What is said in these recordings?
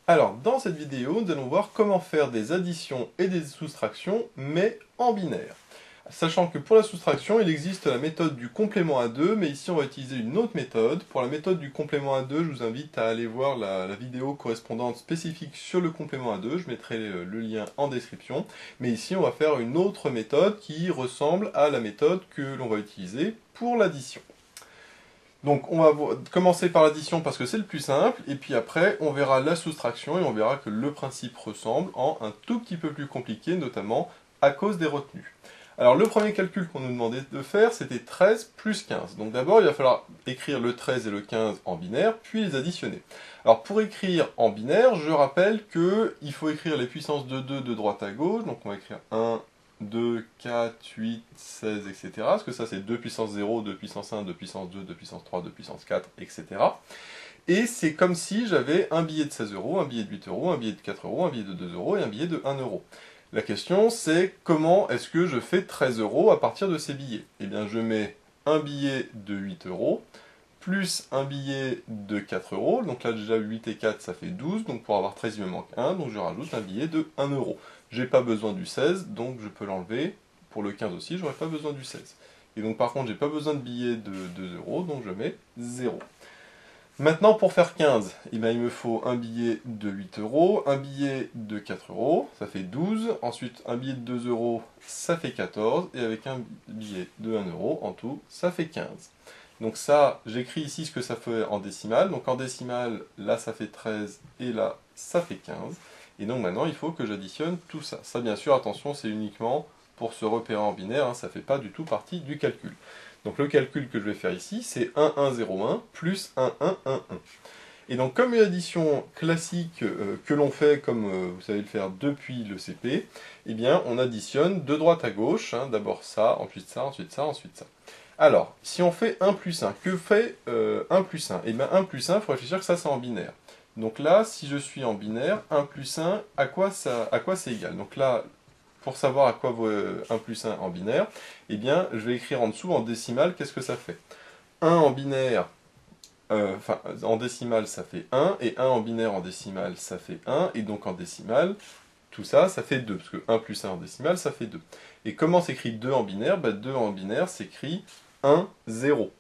Alors, dans cette vidéo, nous allons voir comment faire des additions et des soustractions, mais en binaire. Sachant que pour la soustraction, il existe la méthode du complément à 2, mais ici on va utiliser une autre méthode. Pour la méthode du complément à 2, je vous invite à aller voir la vidéo correspondante spécifique sur le complément à 2, je mettrai le lien en description. Mais ici on va faire une autre méthode qui ressemble à la méthode que l'on va utiliser pour l'addition. Donc on va commencer par l'addition parce que c'est le plus simple, et puis après on verra la soustraction et on verra que le principe ressemble en un tout petit peu plus compliqué, notamment à cause des retenues. Alors le premier calcul qu'on nous demandait de faire, c'était 13 plus 15. Donc d'abord il va falloir écrire le 13 et le 15 en binaire, puis les additionner. Alors pour écrire en binaire, je rappelle qu'il faut écrire les puissances de 2 de droite à gauche, donc on va écrire 1, 2, 4, 8, 16, etc. Parce que ça c'est 2 puissance 0, 2 puissance 1, 2 puissance 2, 2 puissance 3, 2 puissance 4, etc. Et c'est comme si j'avais un billet de 16 euros, un billet de 8 euros, un billet de 4 euros, un billet de 2 euros et un billet de 1 euro. La question c'est comment est-ce que je fais 13 euros à partir de ces billets? Eh bien je mets un billet de 8 euros, plus un billet de 4 euros, donc là déjà 8 et 4 ça fait 12, donc pour avoir 13 il me manque 1, donc je rajoute un billet de 1 euro. J'ai pas besoin du 16, donc je peux l'enlever. Pour le 15 aussi, j'aurais pas besoin du 16. Et donc par contre, j'ai pas besoin de billet de 2 euros, donc je mets 0. Maintenant, pour faire 15, eh bien, il me faut un billet de 8 euros, un billet de 4 euros, ça fait 12. Ensuite, un billet de 2 euros, ça fait 14. Et avec un billet de 1 euro, en tout, ça fait 15. Donc ça, j'écris ici ce que ça fait en décimale. Donc en décimale, là, ça fait 13 et là, ça fait 15. Et donc maintenant, il faut que j'additionne tout ça. Ça, bien sûr, attention, c'est uniquement pour se repérer en binaire, hein, ça ne fait pas du tout partie du calcul. Donc le calcul que je vais faire ici, c'est 1, 1, 0, 1 plus 1, 1, 1, 1. Et donc comme une addition classique que l'on fait, comme vous savez le faire depuis le CP, eh bien on additionne de droite à gauche, hein, d'abord ça, ensuite ça, ensuite ça, ensuite ça. Alors, si on fait 1 plus 1, que fait 1 plus 1? Eh bien 1 plus 1, il faut réfléchir que ça c'est en binaire. Donc là, si je suis en binaire, 1 plus 1, à quoi c'est égal? Donc là, pour savoir à quoi vaut 1 plus 1 en binaire, eh bien, je vais écrire en dessous en décimale, qu'est-ce que ça fait? 1 en binaire, en décimale, ça fait 1, et 1 en binaire en décimale, ça fait 1, et donc en décimale, tout ça, ça fait 2, parce que 1 plus 1 en décimale, ça fait 2. Et comment s'écrit 2 en binaire? 2 en binaire s'écrit 1, 0.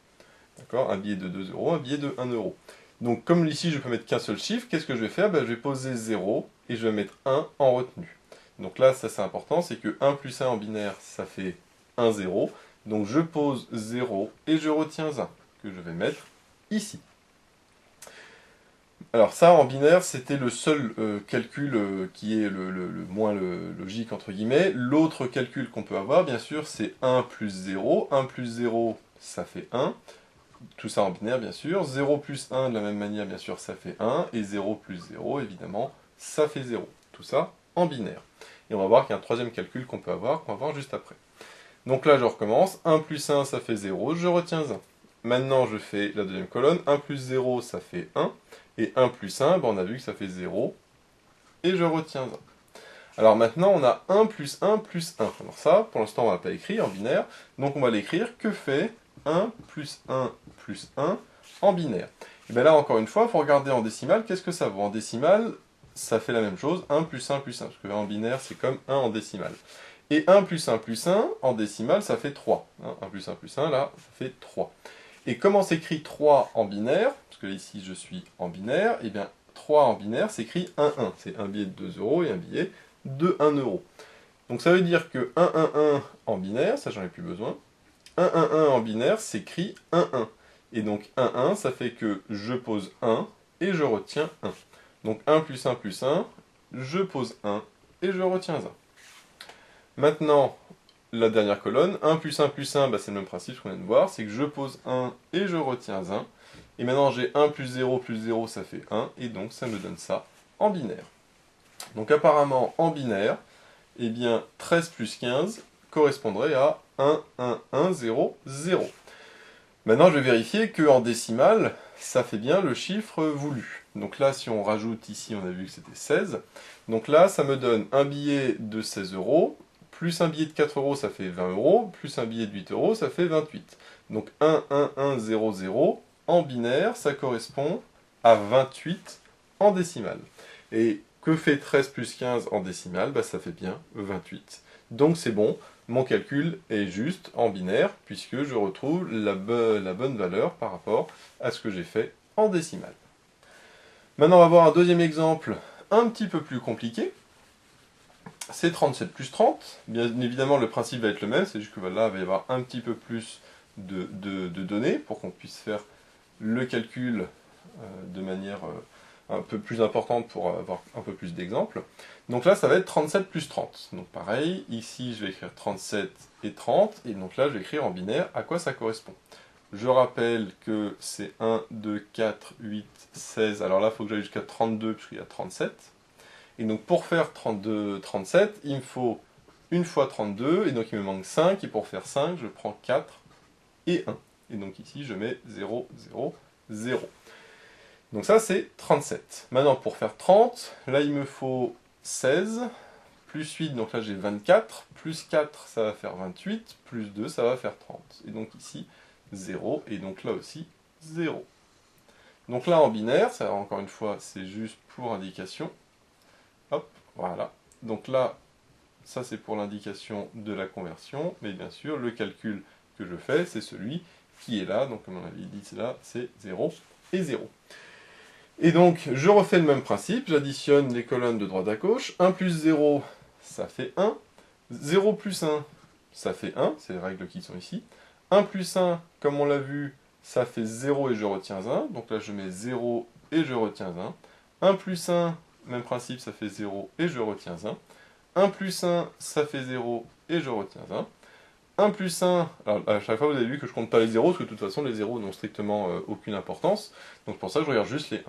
D'accord? Un billet de 2 euros, un billet de 1 euro. Donc comme ici je peux mettre qu'un seul chiffre, qu'est-ce que je vais faire? Je vais poser 0 et je vais mettre 1 en retenue. Donc là, ça c'est important, c'est que 1 plus 1 en binaire, ça fait 1, 0. Donc je pose 0 et je retiens 1, que je vais mettre ici. Alors ça, en binaire, c'était le seul calcul qui est le moins logique, entre guillemets. L'autre calcul qu'on peut avoir, bien sûr, c'est 1 plus 0. 1 plus 0, ça fait 1. Tout ça en binaire, bien sûr. 0 plus 1, de la même manière, bien sûr, ça fait 1. Et 0 plus 0, évidemment, ça fait 0. Tout ça en binaire. Et on va voir qu'il y a un troisième calcul qu'on peut avoir, qu'on va voir juste après. Donc là, je recommence. 1 plus 1, ça fait 0. Je retiens 1. Maintenant, je fais la deuxième colonne. 1 plus 0, ça fait 1. Et 1 plus 1, on a vu que ça fait 0. Et je retiens 1. Alors maintenant, on a 1 plus 1 plus 1. Alors ça, pour l'instant, on ne va pas écrire en binaire. Donc on va l'écrire. Que fait 1 plus 1 plus 1 en binaire? Et bien là, encore une fois, il faut regarder en décimale. Qu'est-ce que ça vaut? En décimale, ça fait la même chose. 1 plus 1 plus 1. Parce que en binaire, c'est comme 1 en décimale. Et 1 plus 1 plus 1, en décimale, ça fait 3. 1 plus 1 plus 1, là, ça fait 3. Et comment s'écrit 3 en binaire? Parce que ici, je suis en binaire. Et bien, 3 en binaire s'écrit 1, 1. C'est un billet de 2 euros et un billet de 1 euro. Donc ça veut dire que 1, 1, 1 en binaire, ça j'en ai plus besoin. 1, 1, 1 en binaire s'écrit 1, 1. Et donc 1, 1, ça fait que je pose 1 et je retiens 1. Donc 1 plus 1 plus 1, je pose 1 et je retiens 1. Maintenant, la dernière colonne, 1 plus 1 plus 1, c'est le même principe qu'on vient de voir, c'est que je pose 1 et je retiens 1. Et maintenant j'ai 1 plus 0 plus 0, ça fait 1, et donc ça me donne ça en binaire. Donc apparemment, en binaire, eh bien 13 plus 15 correspondrait à 1, 1, 1, 0, 0. Maintenant, je vais vérifier qu'en décimale, ça fait bien le chiffre voulu. Donc là, si on rajoute ici, on a vu que c'était 16. Donc là, ça me donne un billet de 16 euros, plus un billet de 4 euros, ça fait 20 euros, plus un billet de 8 euros, ça fait 28. Donc 1, 1, 1, 0, 0, en binaire, ça correspond à 28 en décimale. Et que fait 13 plus 15 en décimale? Bah, ça fait bien 28. Donc c'est bon, mon calcul est juste en binaire, puisque je retrouve la bonne valeur par rapport à ce que j'ai fait en décimale. Maintenant, on va voir un deuxième exemple un petit peu plus compliqué. C'est 37 plus 30. Bien évidemment, le principe va être le même, c'est juste que là, il va y avoir un petit peu plus de données pour qu'on puisse faire le calcul de manière un peu plus importante pour avoir un peu plus d'exemples. Donc là, ça va être 37 plus 30. Donc pareil, ici, je vais écrire 37 et 30, et donc là, je vais écrire en binaire à quoi ça correspond. Je rappelle que c'est 1, 2, 4, 8, 16. Alors là, il faut que j'aille jusqu'à 32, puisqu'il y a 37. Et donc pour faire 32, 37, il me faut une fois 32, et donc il me manque 5, et pour faire 5, je prends 4 et 1. Et donc ici, je mets 0, 0, 0. Donc ça, c'est 37. Maintenant, pour faire 30, là, il me faut 16, plus 8, donc là, j'ai 24, plus 4, ça va faire 28, plus 2, ça va faire 30. Et donc ici, 0, et donc là aussi, 0. Donc là, en binaire, ça, encore une fois, c'est juste pour indication. Hop, voilà. Donc là, ça, c'est pour l'indication de la conversion, mais bien sûr, le calcul que je fais, c'est celui qui est là. Donc, comme on avait dit, c'est là, c'est 0 et 0. Et donc, je refais le même principe, j'additionne les colonnes de droite à gauche. 1 plus 0, ça fait 1. 0 plus 1, ça fait 1, c'est les règles qui sont ici. 1 plus 1, comme on l'a vu, ça fait 0 et je retiens 1. Donc là, je mets 0 et je retiens 1. 1 plus 1, même principe, ça fait 0 et je retiens 1. 1 plus 1, ça fait 0 et je retiens 1. 1 plus 1, alors à chaque fois vous avez vu que je compte pas les zéros, parce que de toute façon les zéros n'ont strictement aucune importance, donc pour ça je regarde juste les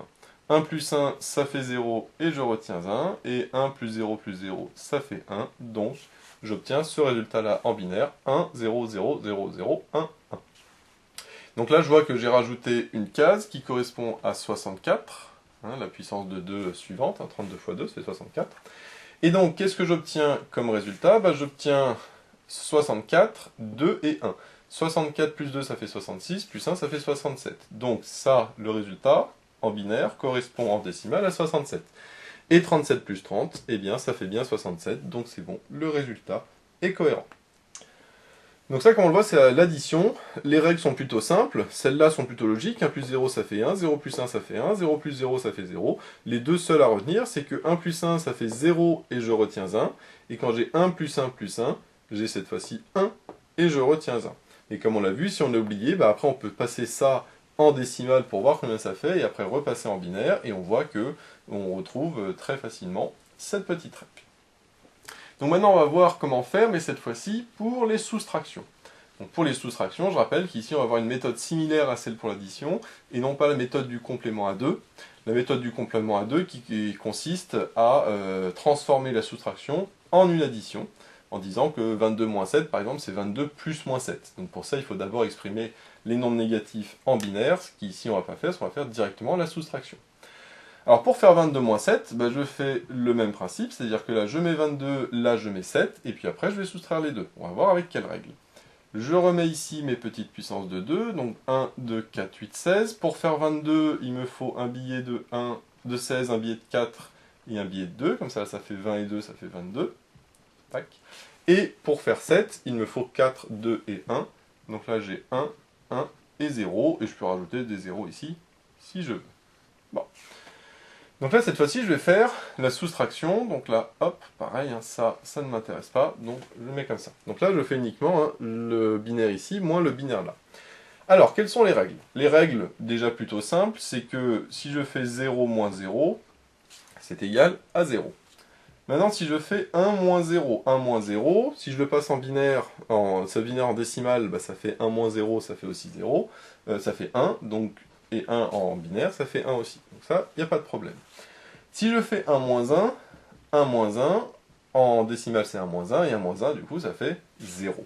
1. 1 plus 1, ça fait 0 et je retiens 1, et 1 plus 0 plus 0, ça fait 1, donc j'obtiens ce résultat-là en binaire, 1, 0, 0, 0, 0, 1, 1. Donc là je vois que j'ai rajouté une case qui correspond à 64, la puissance de 2 suivante, 32 fois 2 c'est 64. Et donc qu'est-ce que j'obtiens comme résultat? J'obtiens 64, 2 et 1. 64 plus 2, ça fait 66, plus 1, ça fait 67. Donc ça, le résultat, en binaire, correspond en décimale à 67. Et 37 plus 30, eh bien, ça fait bien 67, donc c'est bon, le résultat est cohérent. Donc ça, comme on le voit, c'est l'addition. Les règles sont plutôt simples, celles-là sont plutôt logiques. 1 plus 0, ça fait 1, 0 plus 1, ça fait 1, 0 plus 0, ça fait 0. Les deux seuls à retenir, c'est que 1 plus 1, ça fait 0 et je retiens 1. Et quand j'ai 1 plus 1 plus 1, j'ai cette fois-ci 1 et je retiens 1. Et comme on l'a vu, si on a oublié, après on peut passer ça en décimale pour voir combien ça fait, et après repasser en binaire, et on voit que on retrouve très facilement cette petite règle. Donc maintenant, on va voir comment faire, mais cette fois-ci pour les soustractions. Donc pour les soustractions, je rappelle qu'ici, on va avoir une méthode similaire à celle pour l'addition, et non pas la méthode du complément à 2. La méthode du complément à 2 qui consiste à transformer la soustraction en une addition, en disant que 22 moins 7, par exemple, c'est 22 plus moins 7. Donc pour ça, il faut d'abord exprimer les nombres négatifs en binaire, ce qu'ici, on ne va pas faire, on va faire directement la soustraction. Alors pour faire 22 moins 7, je fais le même principe, c'est-à-dire que là je mets 22, là je mets 7, et puis après je vais soustraire les deux. On va voir avec quelle règle. Je remets ici mes petites puissances de 2, donc 1, 2, 4, 8, 16. Pour faire 22, il me faut un billet de 1, de 16, un billet de 4 et un billet de 2, comme ça ça fait 20 et 2, ça fait 22. Tac. Et pour faire 7, il me faut 4, 2 et 1. Donc là j'ai 1, 1 et 0, et je peux rajouter des 0 ici, si je veux. Bon. Donc là, cette fois-ci, je vais faire la soustraction. Donc là, hop, pareil, ça ne m'intéresse pas. Donc je le mets comme ça. Donc là, je fais uniquement le binaire ici, moins le binaire là. Alors, quelles sont les règles? Les règles, déjà plutôt simples, c'est que si je fais 0 moins 0, c'est égal à 0. Maintenant, si je fais 1 moins 0, si je le passe en binaire, en décimale, ça fait 1 moins 0, ça fait aussi 0. Ça fait 1, donc, et 1 en binaire, ça fait 1 aussi. Donc ça, il n'y a pas de problème. Si je fais 1 moins 1, en décimale c'est 1 moins 1, et 1 moins 1, du coup, ça fait 0.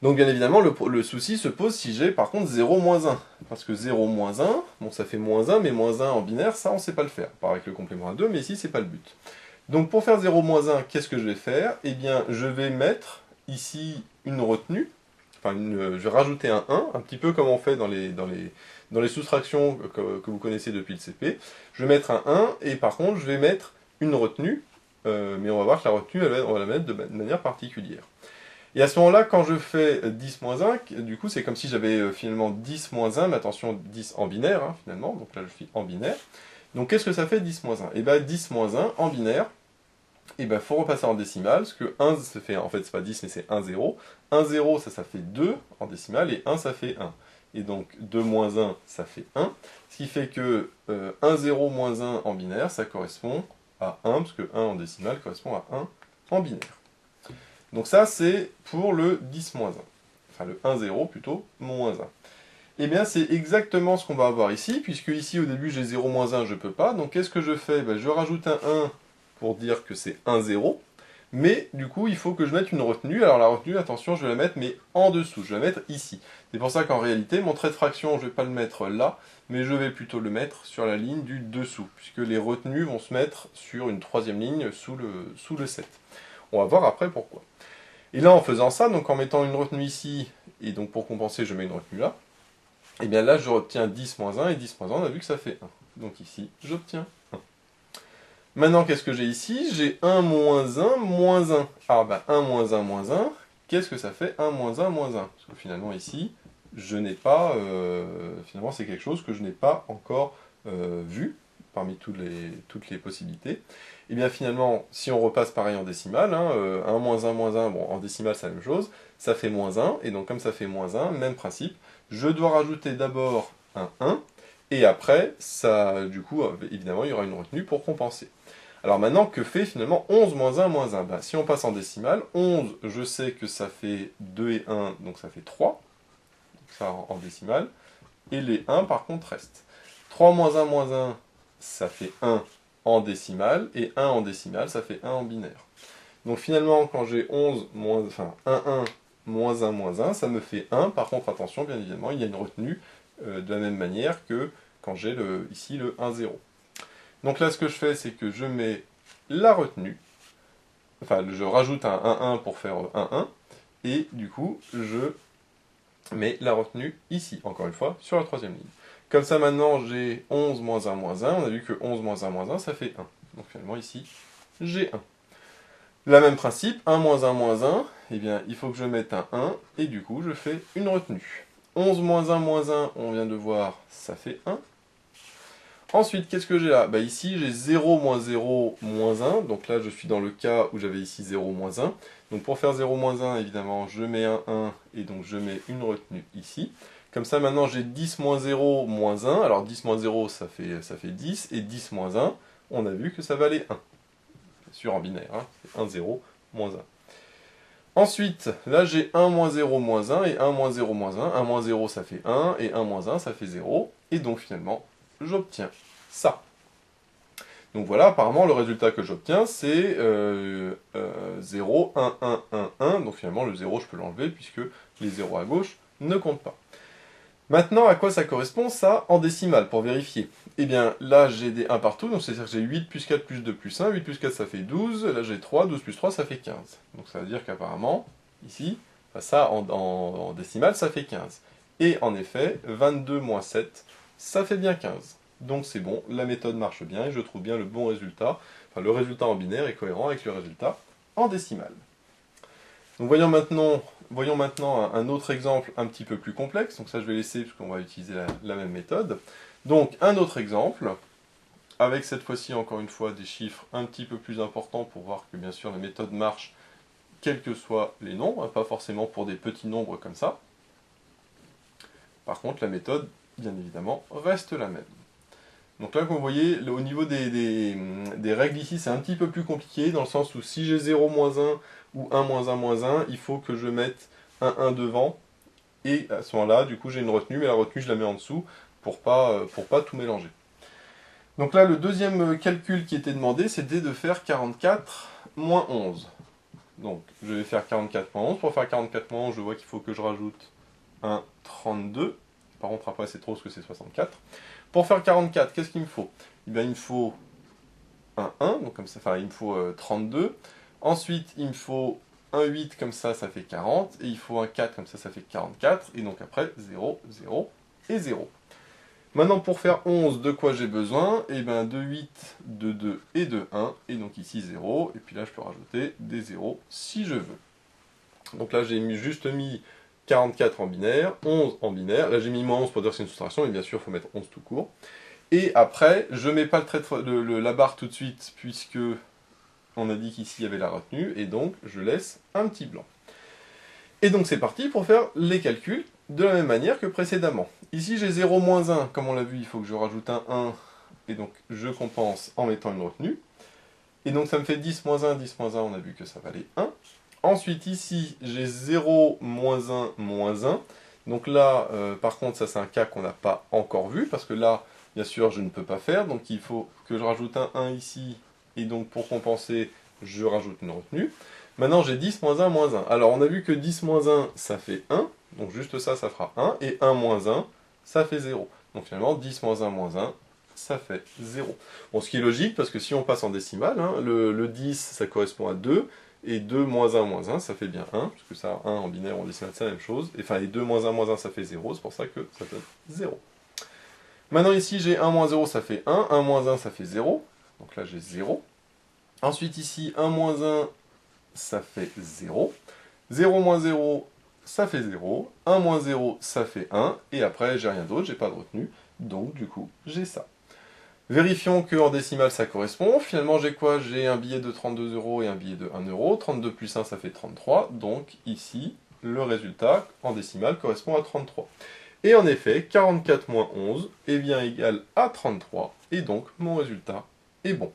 Donc bien évidemment, le souci se pose si j'ai par contre 0 moins 1. Parce que 0 moins 1, bon ça fait moins 1, mais moins 1 en binaire, ça on ne sait pas le faire. Pas avec le complément à 2, mais ici c'est pas le but. Donc pour faire 0 moins 1, qu'est-ce que je vais faire? Eh bien, je vais mettre ici une retenue, je vais rajouter un 1, un petit peu comme on fait dans dans les soustractions que vous connaissez depuis le CP, je vais mettre un 1, et par contre, je vais mettre une retenue, mais on va voir que la retenue, on va la mettre de manière particulière. Et à ce moment-là, quand je fais 10 moins 1, du coup, c'est comme si j'avais finalement 10 moins 1, mais attention, 10 en binaire, hein, finalement, donc là, je suis en binaire. Donc, qu'est-ce que ça fait 10 moins 1? Et bien, 10 moins 1, en binaire, et ben faut repasser en décimale, parce que 1, ça fait, en fait, c'est pas 10, mais c'est 1, 0. 1, 0, ça fait 2 en décimale, et 1, ça fait 1. Et donc, 2 moins 1, ça fait 1. Ce qui fait que 1, 0 moins 1 en binaire, ça correspond à 1, parce que 1 en décimale correspond à 1 en binaire. Donc ça, c'est pour le 10 moins 1. Enfin, le 1, 0 plutôt, moins 1. Eh bien, c'est exactement ce qu'on va avoir ici, puisque ici, au début, j'ai 0 moins 1, je ne peux pas. Donc, qu'est-ce que je fais? Ben, je rajoute un 1 pour dire que c'est 1, 0. Mais, du coup, il faut que je mette une retenue. Alors, la retenue, attention, je vais la mettre, mais en dessous. Je vais la mettre ici. C'est pour ça qu'en réalité, mon trait de fraction, je ne vais pas le mettre là, mais je vais plutôt le mettre sur la ligne du dessous, puisque les retenues vont se mettre sur une troisième ligne sous le 7. On va voir après pourquoi. Et là, en faisant ça, donc en mettant une retenue ici, et donc pour compenser, je mets une retenue là, et bien là, je retiens 10 moins 1, et 10 moins 1, on a vu que ça fait 1. Donc ici, j'obtiens 1. Maintenant, qu'est-ce que j'ai ici? J'ai 1 moins 1 moins 1. Alors, ben, 1 moins 1 moins 1, qu'est-ce que ça fait 1 moins 1 moins 1? Parce que finalement, ici, je n'ai pas... finalement, c'est quelque chose que je n'ai pas encore vu, parmi toutes les possibilités. Et bien finalement, si on repasse pareil en décimale, hein, 1 moins 1 moins 1, bon, en décimale c'est la même chose, ça fait moins 1, et donc comme ça fait moins 1, même principe, je dois rajouter d'abord un 1, et après, ça, du coup, évidemment, il y aura une retenue pour compenser. Alors maintenant, que fait finalement 11 moins 1 moins 1? Ben, si on passe en décimale, 11, je sais que ça fait 2 et 1, donc ça fait 3, donc ça en décimale, et les 1 par contre restent. 3 moins 1, ça fait 1 en décimale, et 1 en décimale, ça fait 1 en binaire. Donc finalement, quand j'ai 11 moins, enfin 1 moins 1, ça me fait 1. Par contre, attention, bien évidemment, il y a une retenue de la même manière que quand j'ai ici le 1, 0. Donc là, ce que je fais, c'est que je mets la retenue, enfin, je rajoute un 1 pour faire 1, et du coup, je mets la retenue ici, encore une fois, sur la troisième ligne. Comme ça, maintenant, j'ai 11 moins 1 moins 1. On a vu que 11 moins 1 moins 1, ça fait 1. Donc finalement, ici, j'ai 1. Le même principe, 1 moins 1 moins 1, eh bien, il faut que je mette un 1, et du coup, je fais une retenue. 11 moins 1, on vient de voir, ça fait 1. Ensuite, qu'est-ce que j'ai là? Bah, ici, j'ai 0 moins 0 moins 1. Donc là, je suis dans le cas où j'avais ici 0 moins 1. Donc pour faire 0 moins 1, évidemment, je mets un 1, et donc je mets une retenue ici. Comme ça, maintenant, j'ai 10 moins 0 moins 1. Alors 10 moins 0, ça fait 10. Et 10 moins 1, on a vu que ça valait 1. Bien sûr, en binaire. Hein, c'est 1, 0, moins 1. Ensuite, là, j'ai 1 moins 0 moins 1 et 1 moins 0 moins 1. 1 moins 0, ça fait 1. Et 1 moins 1, ça fait 0. Et donc, finalement, j'obtiens ça. Donc voilà, apparemment, le résultat que j'obtiens, c'est 0, 1, 1, 1, 1. Donc finalement, le 0, je peux l'enlever, puisque les 0 à gauche ne comptent pas. Maintenant, à quoi ça correspond, ça, en décimale, pour vérifier? Eh bien, là, j'ai des 1 partout, donc c'est-à-dire que j'ai 8 plus 4 plus 2 plus 1. 8 plus 4, ça fait 12. Là, j'ai 3. 12 plus 3, ça fait 15. Donc ça veut dire qu'apparemment, ici, ça, en décimale, ça fait 15. Et en effet, 22 moins 7, ça fait bien 15. Donc c'est bon, la méthode marche bien, et je trouve bien le bon résultat. Enfin, le résultat en binaire est cohérent avec le résultat en décimale. Donc voyons maintenant un autre exemple un petit peu plus complexe. Donc ça, je vais laisser, parce qu'on va utiliser la même méthode. Donc un autre exemple, avec cette fois-ci, encore une fois, des chiffres un petit peu plus importants pour voir que, bien sûr, la méthode marche, quels que soient les nombres, pas forcément pour des petits nombres comme ça. Par contre, la méthode, bien évidemment, reste la même. Donc là, comme vous voyez, au niveau des règles ici, c'est un petit peu plus compliqué, dans le sens où si j'ai 0 moins 1 ou 1 moins 1 moins 1, il faut que je mette un 1 devant, et à ce moment-là, du coup, j'ai une retenue, mais la retenue, je la mets en dessous, pour pas tout mélanger. Donc là, le deuxième calcul qui était demandé, c'était de faire 44 moins 11. Donc, je vais faire 44 moins 11. Pour faire 44 moins 11, je vois qu'il faut que je rajoute un 32. Par contre, après, c'est trop, parce que c'est 64. Pour faire 44, qu'est-ce qu'il me faut? Eh bien, il me faut un 1, donc comme ça, enfin, il me faut 32. Ensuite, il me faut un 8, comme ça fait 40. Et il faut un 4, comme ça fait 44. Et donc après, 0, 0 et 0. Maintenant, pour faire 11, de quoi j'ai besoin? Eh bien, de 8, de 2 et de 1. Et donc ici 0. Et puis là, je peux rajouter des 0 si je veux. Donc là, j'ai juste mis 44 en binaire, 11 en binaire. Là, j'ai mis moins 11 pour dire que c'est une soustraction, mais bien sûr, il faut mettre 11 tout court. Et après, je ne mets pas la barre tout de suite, puisque on a dit qu'ici, il y avait la retenue, et donc, je laisse un petit blanc. Et donc, c'est parti pour faire les calculs de la même manière que précédemment. Ici, j'ai 0 moins 1. Comme on l'a vu, il faut que je rajoute un 1, et donc, je compense en mettant une retenue. Et donc, ça me fait 10 moins 1, 10 moins 1, on a vu que ça valait 1. Ensuite, ici, j'ai 0, moins 1, moins 1. Donc là, par contre, ça c'est un cas qu'on n'a pas encore vu, parce que là, bien sûr, je ne peux pas faire. Donc il faut que je rajoute un 1 ici, et donc pour compenser, je rajoute une retenue. Maintenant, j'ai 10 moins 1, moins 1. Alors, on a vu que 10 moins 1, ça fait 1. Donc juste ça, ça fera 1. Et 1 moins 1, ça fait 0. Donc finalement, 10 moins 1, moins 1, ça fait 0. Bon, ce qui est logique, parce que si on passe en décimale, hein, le 10, ça correspond à 2. Et 2 moins 1, ça fait bien 1, parce que ça, 1 en binaire, en décimale, c'est la même chose. Et, enfin, et 2 moins 1, ça fait 0, c'est pour ça que ça donne 0. Maintenant, ici, j'ai 1 moins 0, ça fait 1. 1 moins 1, ça fait 0. Donc là, j'ai 0. Ensuite, ici, 1 moins 1, ça fait 0. 0 moins 0, ça fait 0. 1 moins 0, ça fait 1. Et après, j'ai rien d'autre, j'ai pas de retenue. Donc, du coup, j'ai ça. Vérifions qu'en décimale ça correspond. Finalement j'ai quoi? J'ai un billet de 32 € et un billet de 1 €. 32 plus 1 ça fait 33. Donc ici, le résultat en décimale correspond à 33. Et en effet, 44 moins 11 est bien égal à 33. Et donc mon résultat est bon.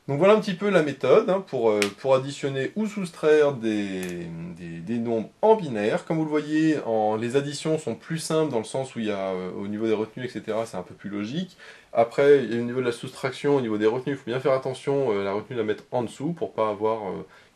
Donc voilà un petit peu la méthode hein, pour additionner ou soustraire des nombres en binaire. Comme vous le voyez, les additions sont plus simples dans le sens où il y a au niveau des retenues, etc., c'est un peu plus logique. Après, au niveau de la soustraction, au niveau des retenues, il faut bien faire attention, la retenue la mettre en dessous pour pas avoir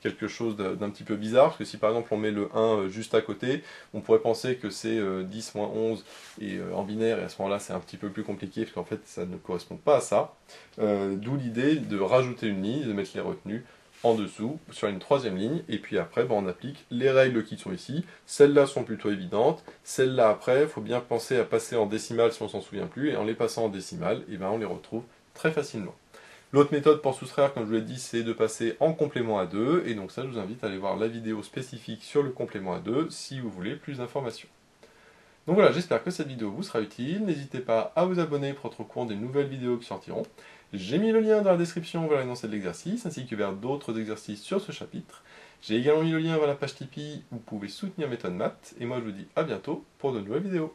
quelque chose d'un petit peu bizarre. Parce que si par exemple on met le 1 juste à côté, on pourrait penser que c'est 10 moins 11 et, en binaire, et à ce moment-là c'est un petit peu plus compliqué parce qu'en fait ça ne correspond pas à ça. D'où l'idée de rajouter une ligne, de mettre les retenues en dessous, sur une troisième ligne, et puis après on applique les règles qui sont ici. Celles-là sont plutôt évidentes, celles-là après, il faut bien penser à passer en décimale si on s'en souvient plus, et en les passant en décimale, et ben on les retrouve très facilement. L'autre méthode pour soustraire, comme je vous l'ai dit, c'est de passer en complément à 2, et donc ça je vous invite à aller voir la vidéo spécifique sur le complément à 2 si vous voulez plus d'informations. Donc voilà, j'espère que cette vidéo vous sera utile. N'hésitez pas à vous abonner pour être au courant des nouvelles vidéos qui sortiront. J'ai mis le lien dans la description vers l'énoncé de l'exercice, ainsi que vers d'autres exercices sur ce chapitre. J'ai également mis le lien vers la page Tipeee où vous pouvez soutenir Méthode Maths. Et moi je vous dis à bientôt pour de nouvelles vidéos.